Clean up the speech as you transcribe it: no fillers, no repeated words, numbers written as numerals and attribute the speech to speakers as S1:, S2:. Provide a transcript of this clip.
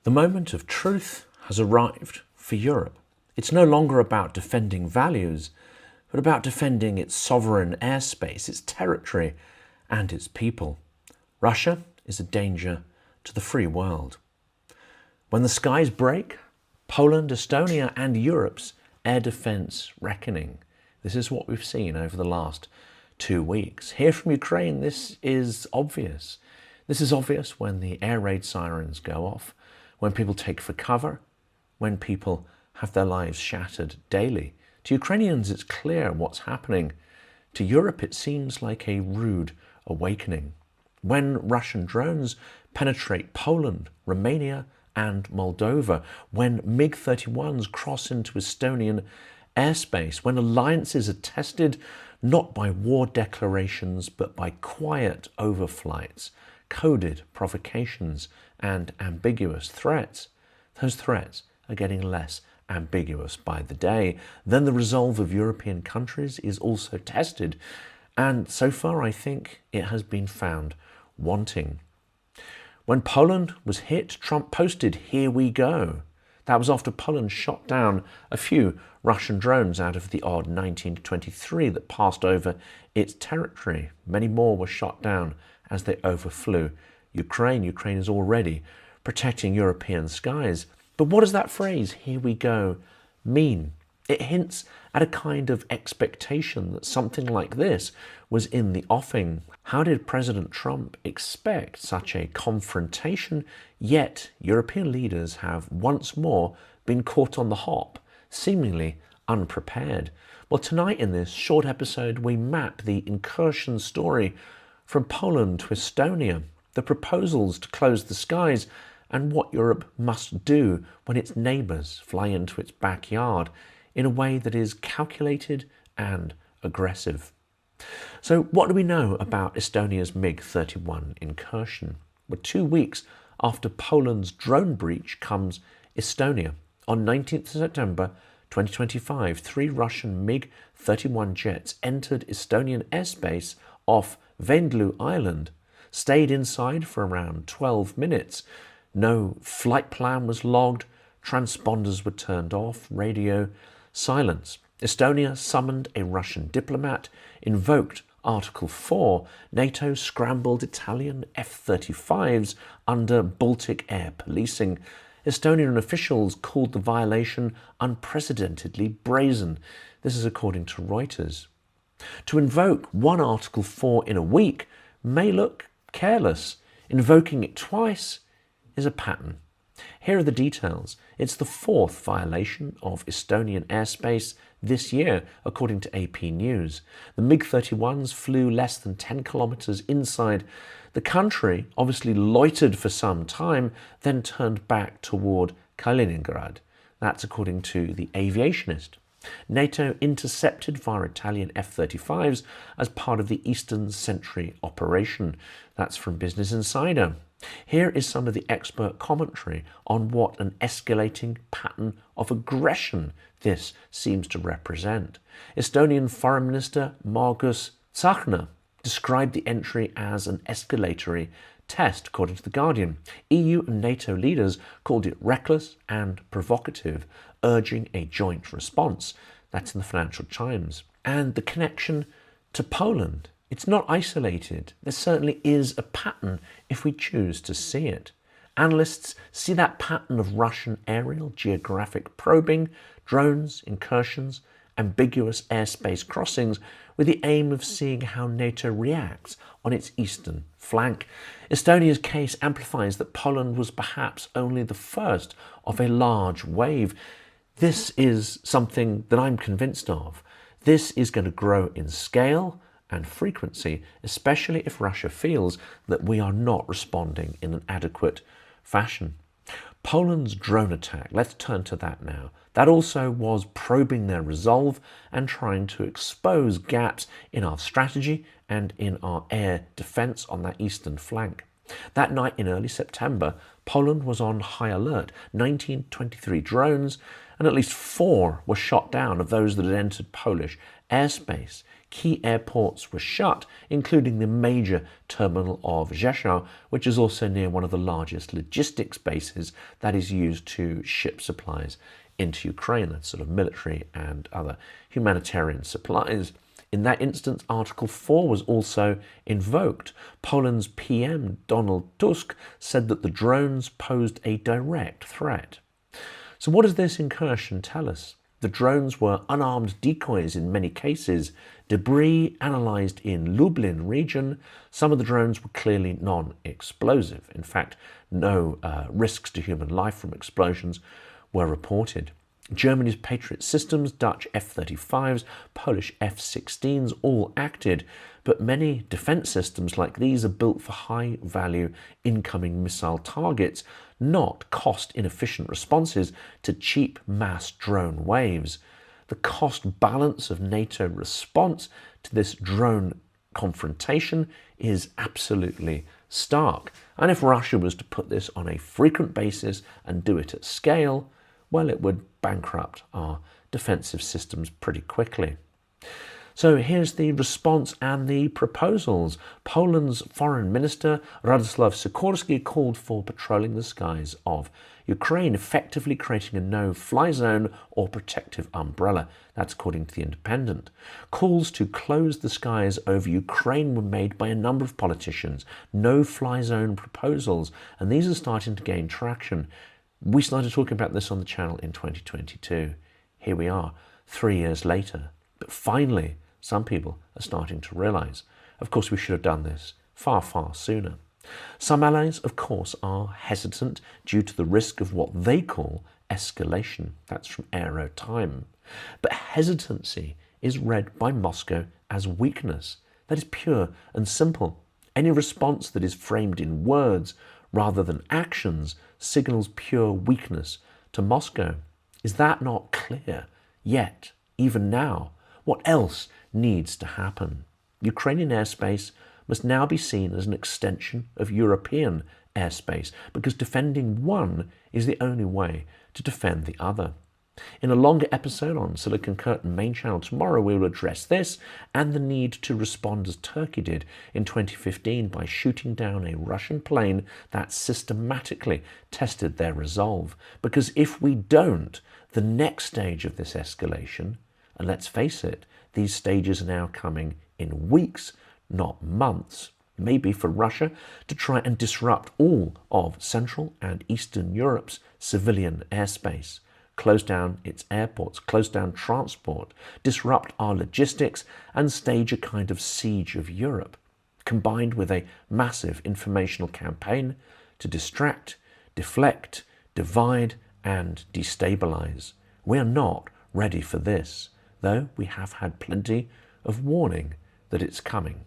S1: The moment of truth has arrived for Europe. It's no longer about defending values, but about defending its sovereign airspace, its territory, and its people. Russia is a danger to the free world. When the skies break, Poland, Estonia, and Europe's air defence reckoning. This is what we've seen over the last 2 weeks. Here from Ukraine, this is obvious. This is obvious when the air raid sirens go off, when people take for cover, when people have their lives shattered daily. To Ukrainians, it's clear what's happening. To Europe, it seems like a rude awakening. When Russian drones penetrate Poland, Romania, and Moldova, when MiG-31s cross into Estonian airspace, when alliances are tested not by war declarations, but by quiet overflights, coded provocations, and ambiguous threats, those threats are getting less ambiguous by the day. Then the resolve of European countries is also tested, and so far I think it has been found wanting. When Poland was hit, Trump posted, "Here we go." That was after Poland shot down a few Russian drones out of the odd 19 to 23 that passed over its territory. Many more were shot down as they overflew Ukraine. Ukraine is already protecting European skies. But what does that phrase, "here we go," mean? It hints at a kind of expectation that something like this was in the offing. How did President Trump expect such a confrontation? Yet European leaders have once more been caught on the hop, seemingly unprepared. Well, tonight in this short episode, we map the incursion story from Poland to Estonia, the proposals to close the skies, and what Europe must do when its neighbours fly into its backyard in a way that is calculated and aggressive. So what do we know about Estonia's MiG-31 incursion? Well, 2 weeks after Poland's drone breach comes Estonia. On 19th September 2025, 3 Russian MiG-31 jets entered Estonian airspace off Vendlu Island, stayed inside for around 12 minutes. No flight plan was logged, transponders were turned off, radio silence. Estonia summoned a Russian diplomat, invoked Article 4, NATO scrambled Italian F-35s under Baltic air policing. Estonian officials called the violation unprecedentedly brazen. This is according to Reuters. To invoke one Article 4 in a week may look careless. Invoking it twice is a pattern. Here are the details. It's the 4th violation of Estonian airspace this year, according to AP News. The MiG-31s flew less than 10 kilometers inside the country, obviously loitered for some time, then turned back toward Kaliningrad. That's according to the Aviationist. NATO intercepted via Italian F-35s as part of the Eastern Sentry operation. That's from Business Insider. Here is some of the expert commentary on what an escalating pattern of aggression this seems to represent. Estonian Foreign Minister Margus Tsahkna described the entry as an escalatory test, according to The Guardian. EU and NATO leaders called it reckless and provocative, urging a joint response. That's in the Financial Times. And the connection to Poland. It's not isolated. There certainly is a pattern if we choose to see it. Analysts see that pattern of Russian aerial geographic probing, drones, incursions, ambiguous airspace crossings with the aim of seeing how NATO reacts on its eastern flank. Estonia's case amplifies that Poland was perhaps only the first of a large wave. This is something that I'm convinced of. This is going to grow in scale and frequency, especially if Russia feels that we are not responding in an adequate fashion. Poland's drone attack, let's turn to that now. That also was probing their resolve and trying to expose gaps in our strategy and in our air defence on that eastern flank. That night in early September, Poland was on high alert. 1923 drones, and at least 4 were shot down of those that had entered Polish airspace. Key airports were shut, including the major terminal of Rzeszów, which is also near one of the largest logistics bases that is used to ship supplies into Ukraine. That's sort of military and other humanitarian supplies. In that instance, Article 4 was also invoked. Poland's PM, Donald Tusk, said that the drones posed a direct threat. So what does this incursion tell us? The drones were unarmed decoys in many cases. Debris analysed in Lublin region. Some of the drones were clearly non-explosive. In fact, no risks to human life from explosions were reported. Germany's Patriot systems, Dutch F-35s, Polish F-16s all acted, but many defence systems like these are built for high-value incoming missile targets, not cost-inefficient responses to cheap mass drone waves. The cost balance of NATO response to this drone confrontation is absolutely stark. And if Russia was to put this on a frequent basis and do it at scale, well, it would bankrupt our defensive systems pretty quickly. So here's the response and the proposals. Poland's foreign minister, Radosław Sikorski, called for patrolling the skies of Ukraine, effectively creating a no-fly zone or protective umbrella. That's according to The Independent. Calls to close the skies over Ukraine were made by a number of politicians. No-fly zone proposals, and these are starting to gain traction. We started talking about this on the channel in 2022. Here we are, 3 years later. But finally, some people are starting to realise. Of course, we should have done this far, far sooner. Some allies, of course, are hesitant due to the risk of what they call escalation. That's from Aero Time. But hesitancy is read by Moscow as weakness. That is pure and simple. Any response that is framed in words rather than actions signals pure weakness to Moscow. Is that not clear yet, even now? What else needs to happen? Ukrainian airspace must now be seen as an extension of European airspace, because defending one is the only way to defend the other. In a longer episode on Silicon Curtain main channel tomorrow, we will address this and the need to respond as Turkey did in 2015 by shooting down a Russian plane that systematically tested their resolve. Because if we don't, the next stage of this escalation, and let's face it, these stages are now coming in weeks, not months, maybe for Russia to try and disrupt all of Central and Eastern Europe's civilian airspace. Close down its airports, close down transport, disrupt our logistics, and stage a kind of siege of Europe, combined with a massive informational campaign to distract, deflect, divide, and destabilize. We are not ready for this, though we have had plenty of warning that it's coming.